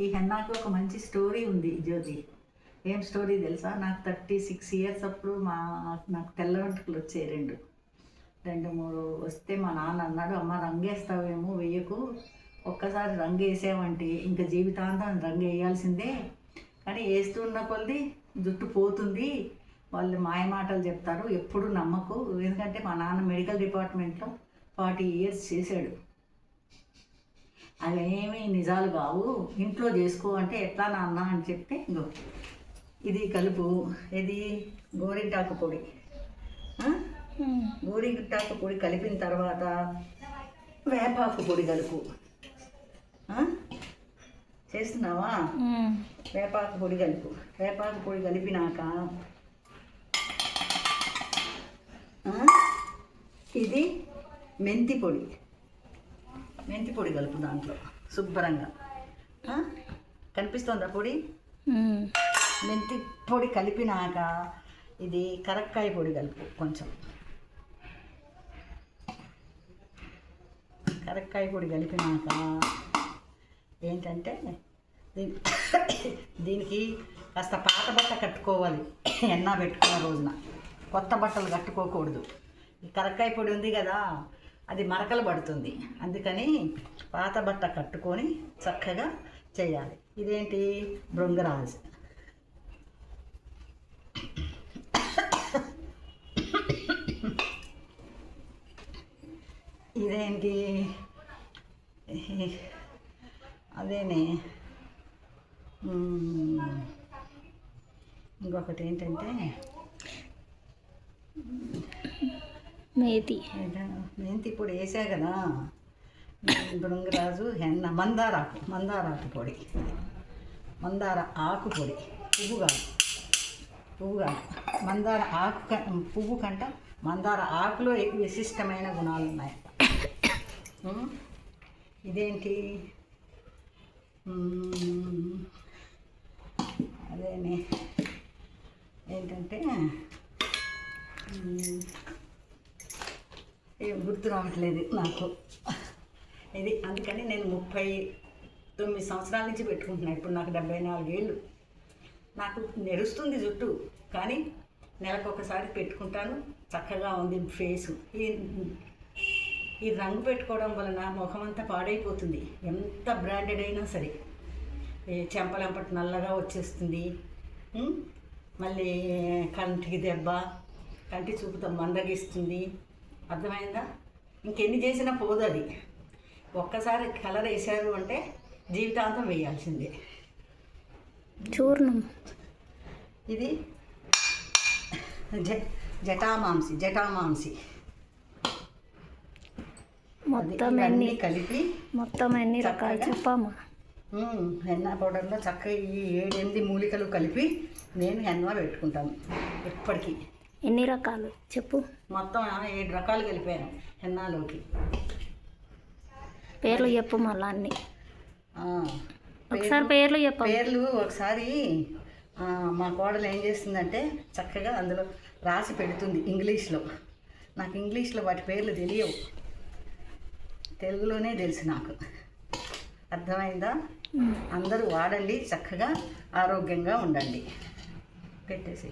ఈ హెన్నాకి ఒక మంచి స్టోరీ ఉంది జ్యోతి. ఏం స్టోరీ తెలుసా? నాకు 36 ఇయర్స్ అప్పుడు నాకు తెల్ల వెంట్రుకలు వచ్చాయి రెండు మూడు వస్తే మా నాన్న అన్నాడు, అమ్మ రంగేస్తావేమో వెయ్యకు, ఒక్కసారి రంగు వేసామంటే ఇంకా జీవితాంతం రంగు వేయాల్సిందే, కానీ వేస్తున్న కొద్ది జుట్టు పోతుంది, వాళ్ళు మాయమాటలు చెప్తారు, ఎప్పుడు నమ్మకు. ఎందుకంటే మా నాన్న మెడికల్ డిపార్ట్మెంట్లో 40 ఇయర్స్ చేశాడు. అవేమీ నిజాలు కావు, ఇంట్లో చేసుకో అంటే ఎట్లా నాన్న అని చెప్తే ఇంకో ఇది కలుపు. ఇది గోరింటాకు పొడి. గోరింటాకు పొడి కలిపిన తర్వాత వేపాకు పొడి కలుపు. చేస్తున్నావా? వేపాకు పొడి కలుపు. వేపాకు పొడి కలిపినాక ఇది మెంతి పొడి. మెంతి పొడి కలుపు దాంట్లో శుభ్రంగా. కనిపిస్తుందా పొడి? మెంతి పొడి కలిపినాక ఇది కరక్కాయ పొడి కలుపు. కొంచెం కరక్కాయ పొడి కలిపినాక ఏంటంటే దీనికి కాస్త పాత బట్ట కట్టుకోవాలి. ఎన్న పెట్టుకున్న రోజున కొత్త బట్టలు కట్టుకోకూడదు. ఈ కరక్కాయ పొడి ఉంది కదా, అది మరకలు పడుతుంది, అందుకని పాత బట్ట కట్టుకొని చక్కగా చేయాలి. ఇదేంటి? భృంగరాజ్. ఇదేంటి? అదేనే ఇంకొకటి ఏంటంటే మెంతి పొడి వేసా కదా, భృంగరాజు, హెన్న, మందారాకు పొడి. మందార ఆకు పొడి. పువ్వు కాదు మందార ఆకు. పువ్వు కంట మందార ఆకులో విశిష్టమైన గుణాలు ఉన్నాయి. ఇదేంటి? అదేనే ఏంటంటే ఏం గుర్తు రావట్లేదు నాకు ఇది. అందుకని నేను 39 సంవత్సరాల నుంచి పెట్టుకుంటున్నాను. ఇప్పుడు నాకు 74 ఏళ్ళు. నాకు నెరుస్తుంది జుట్టు, కానీ నెలకు ఒకసారి పెట్టుకుంటాను. చక్కగా ఉంది ఫేసు. ఈ రంగు పెట్టుకోవడం వలన ముఖం అంతా పాడైపోతుంది. ఎంత బ్రాండెడ్ అయినా సరే చెంపలంపటి నల్లగా వచ్చేస్తుంది. మళ్ళీ కంటికి దెబ్బ, కంటి చూపుతో మందగిస్తుంది. అర్థమైందా? ఇంకెన్ని చేసినా పోదు అది. ఒక్కసారి కలర్ వేసారు అంటే జీవితాంతం వేయాల్సిందే. చూర్ణం. ఇది జటామాంసి మొత్తం కలిపి మొత్తం ఎన్ని రకాలు చెప్పామా? హెన్నా పౌడర్లో చక్కగా ఈ 7-8 మూలికలు కలిపి నేను హెన్నా పెట్టుకుంటాను ఎప్పటికీ. ఎన్ని రకాలు చెప్పు? మొత్తం 7 రకాలు కలిపాను హెన్నాలోకి. పేర్లు చెప్పు మళ్ళా అన్ని. ఒకసారి పేర్లు చెప్పు. పేర్లు ఒకసారి మా కోడలు ఏం చేస్తుందంటే చక్కగా అందులో రాసి పెడుతుంది ఇంగ్లీష్లో. నాకు ఇంగ్లీష్లో వాటి పేర్లు తెలియవు, తెలుగులోనే తెలుసు నాకు. అర్థమైందా? అందరూ వాడండి, చక్కగా ఆరోగ్యంగా ఉండండి. పెట్టేసి